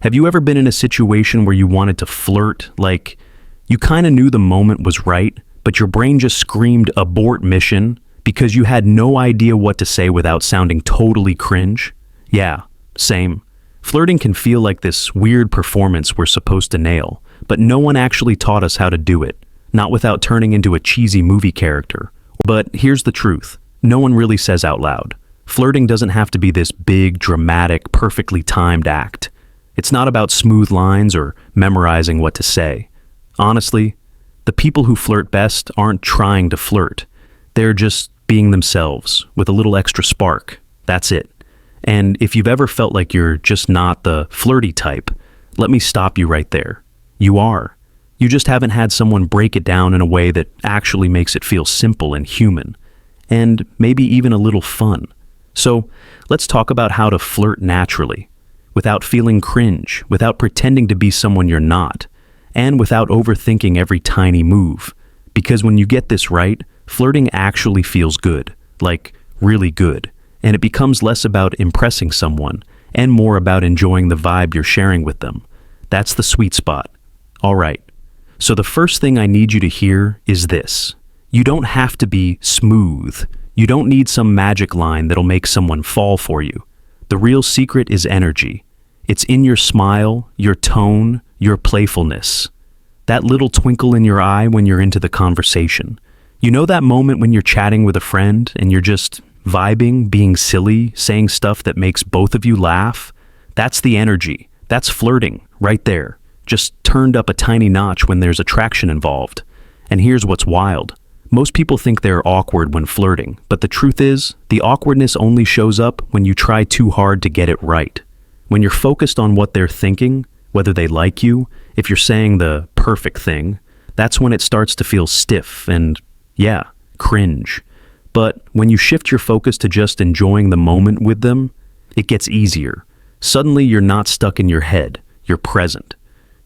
Have you ever been in a situation where you wanted to flirt, like you kind of knew the moment was right, but your brain just screamed abort mission because you had no idea what to say without sounding totally cringe? Yeah, same. Flirting can feel like this weird performance we're supposed to nail, but no one actually taught us how to do it, not without turning into a cheesy movie character. But here's the truth. No one really says out loud. Flirting doesn't have to be this big, dramatic, perfectly timed act. It's not about smooth lines or memorizing what to say. Honestly, the people who flirt best aren't trying to flirt. They're just being themselves with a little extra spark. That's it. And if you've ever felt like you're just not the flirty type, let me stop you right there. You are. You just haven't had someone break it down in a way that actually makes it feel simple and human, and maybe even a little fun. So let's talk about how to flirt naturally, without feeling cringe, without pretending to be someone you're not, and without overthinking every tiny move. Because when you get this right, flirting actually feels good, like really good, and it becomes less about impressing someone and more about enjoying the vibe you're sharing with them. That's the sweet spot. All right. So the first thing I need you to hear is this. You don't have to be smooth. You don't need some magic line that'll make someone fall for you. The real secret is energy. It's in your smile, your tone, your playfulness. That little twinkle in your eye when you're into the conversation. You know that moment when you're chatting with a friend and you're just vibing, being silly, saying stuff that makes both of you laugh? That's the energy. That's flirting, right there. Just turned up a tiny notch when there's attraction involved. And here's what's wild. Most people think they're awkward when flirting, but the truth is, the awkwardness only shows up when you try too hard to get it right. When you're focused on what they're thinking, whether they like you, if you're saying the perfect thing, that's when it starts to feel stiff and, yeah, cringe. But when you shift your focus to just enjoying the moment with them, it gets easier. Suddenly you're not stuck in your head, you're present.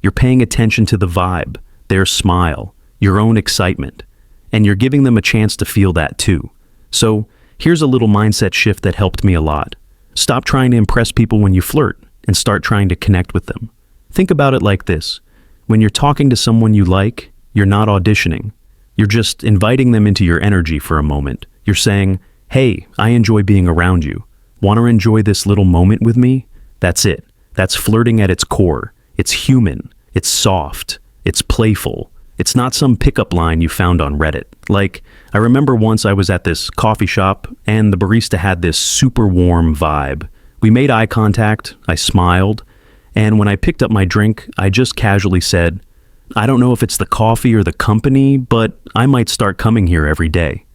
You're paying attention to the vibe, their smile, your own excitement, and you're giving them a chance to feel that too. So here's a little mindset shift that helped me a lot. Stop trying to impress people when you flirt and start trying to connect with them. Think about it like this. When you're talking to someone you like, you're not auditioning. You're just inviting them into your energy for a moment. You're saying, hey, I enjoy being around you. Want to enjoy this little moment with me? That's it. That's flirting at its core. It's human. It's soft. It's playful. It's not some pickup line you found on Reddit. Like, I remember once I was at this coffee shop and the barista had this super warm vibe. We made eye contact, I smiled, and when I picked up my drink, I just casually said, I don't know if it's the coffee or the company, but I might start coming here every day.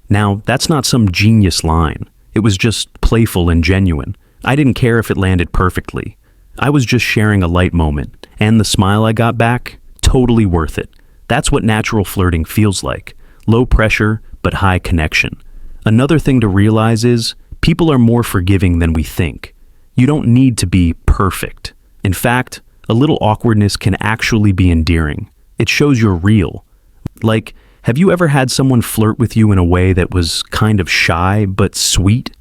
Now, that's not some genius line. It was just playful and genuine. I didn't care if it landed perfectly. I was just sharing a light moment, and the smile I got back, totally worth it. That's what natural flirting feels like. Low pressure, but high connection. Another thing to realize is, people are more forgiving than we think. You don't need to be perfect. In fact, a little awkwardness can actually be endearing. It shows you're real. Like, have you ever had someone flirt with you in a way that was kind of shy but sweet?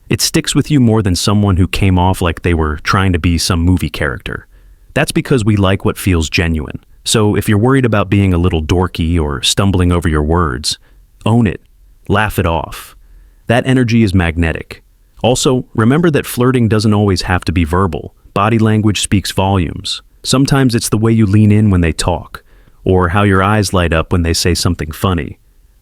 It sticks with you more than someone who came off like they were trying to be some movie character. That's because we like what feels genuine. So if you're worried about being a little dorky or stumbling over your words, own it. Laugh it off. That energy is magnetic. Also, remember that flirting doesn't always have to be verbal. Body language speaks volumes. Sometimes it's the way you lean in when they talk, or how your eyes light up when they say something funny,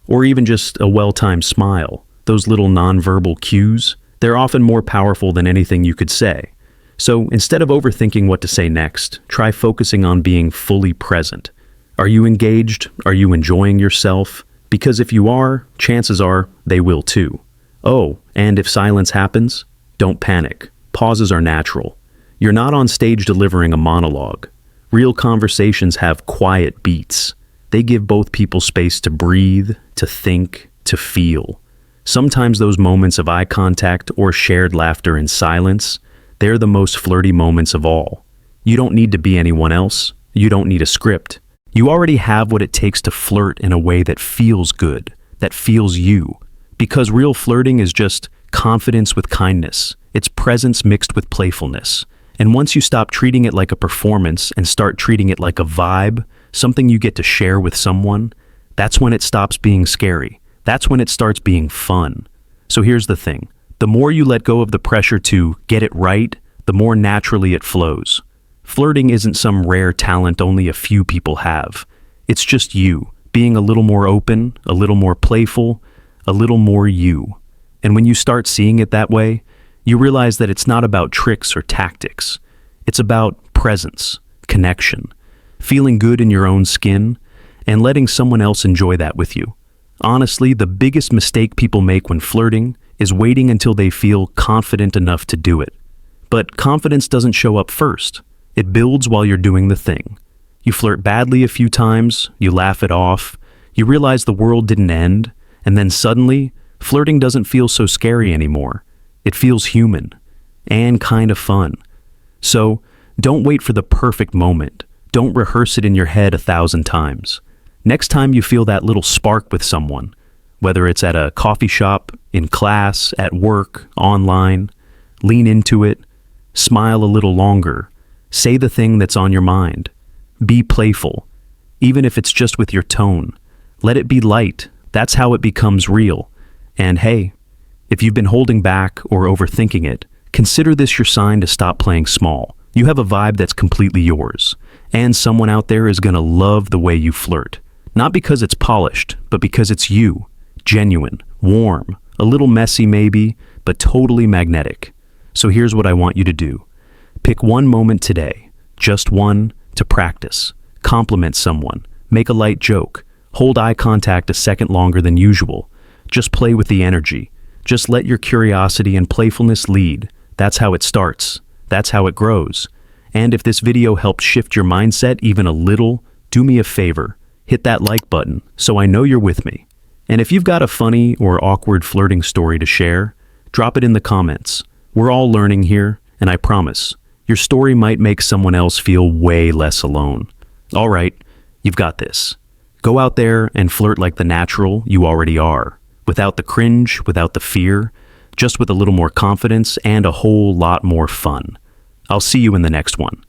or even just a well-timed smile. Those little nonverbal cues, they're often more powerful than anything you could say. So instead of overthinking what to say next, try focusing on being fully present. Are you engaged? Are you enjoying yourself? Because if you are, chances are they will too. Oh, and if silence happens, don't panic. Pauses are natural. You're not on stage delivering a monologue. Real conversations have quiet beats. They give both people space to breathe, to think, to feel. Sometimes those moments of eye contact or shared laughter in silence, they're the most flirty moments of all. You don't need to be anyone else. You don't need a script. You already have what it takes to flirt in a way that feels good, that feels you. Because real flirting is just confidence with kindness. It's presence mixed with playfulness. And once you stop treating it like a performance and start treating it like a vibe, something you get to share with someone, that's when it stops being scary. That's when it starts being fun. So here's the thing. The more you let go of the pressure to get it right, the more naturally it flows. Flirting isn't some rare talent only a few people have. It's just you, being a little more open, a little more playful, a little more you. And when you start seeing it that way, you realize that it's not about tricks or tactics. It's about presence, connection, feeling good in your own skin, and letting someone else enjoy that with you. Honestly, the biggest mistake people make when flirting is waiting until they feel confident enough to do it. But confidence doesn't show up first. It builds while you're doing the thing. You flirt badly a few times, you laugh it off, you realize the world didn't end, and then suddenly, flirting doesn't feel so scary anymore. It feels human and kind of fun. So, don't wait for the perfect moment. Don't rehearse it in your head 1,000 times. Next time you feel that little spark with someone, whether it's at a coffee shop, in class, at work, online, lean into it, smile a little longer, say the thing that's on your mind. Be playful, even if it's just with your tone. Let it be light. That's how it becomes real. And hey, if you've been holding back or overthinking it, consider this your sign to stop playing small. You have a vibe that's completely yours, and someone out there is gonna love the way you flirt. Not because it's polished, but because it's you. Genuine, warm, a little messy maybe, but totally magnetic. So here's what I want you to do. Pick one moment today, just one, to practice. Compliment someone, make a light joke, hold eye contact a second longer than usual. Just play with the energy. Just let your curiosity and playfulness lead. That's how it starts. That's how it grows. And if this video helped shift your mindset even a little, do me a favor. Hit that like button so I know you're with me. And if you've got a funny or awkward flirting story to share, drop it in the comments. We're all learning here, and I promise, your story might make someone else feel way less alone. All right, you've got this. Go out there and flirt like the natural you already are, without the cringe, without the fear, just with a little more confidence and a whole lot more fun. I'll see you in the next one.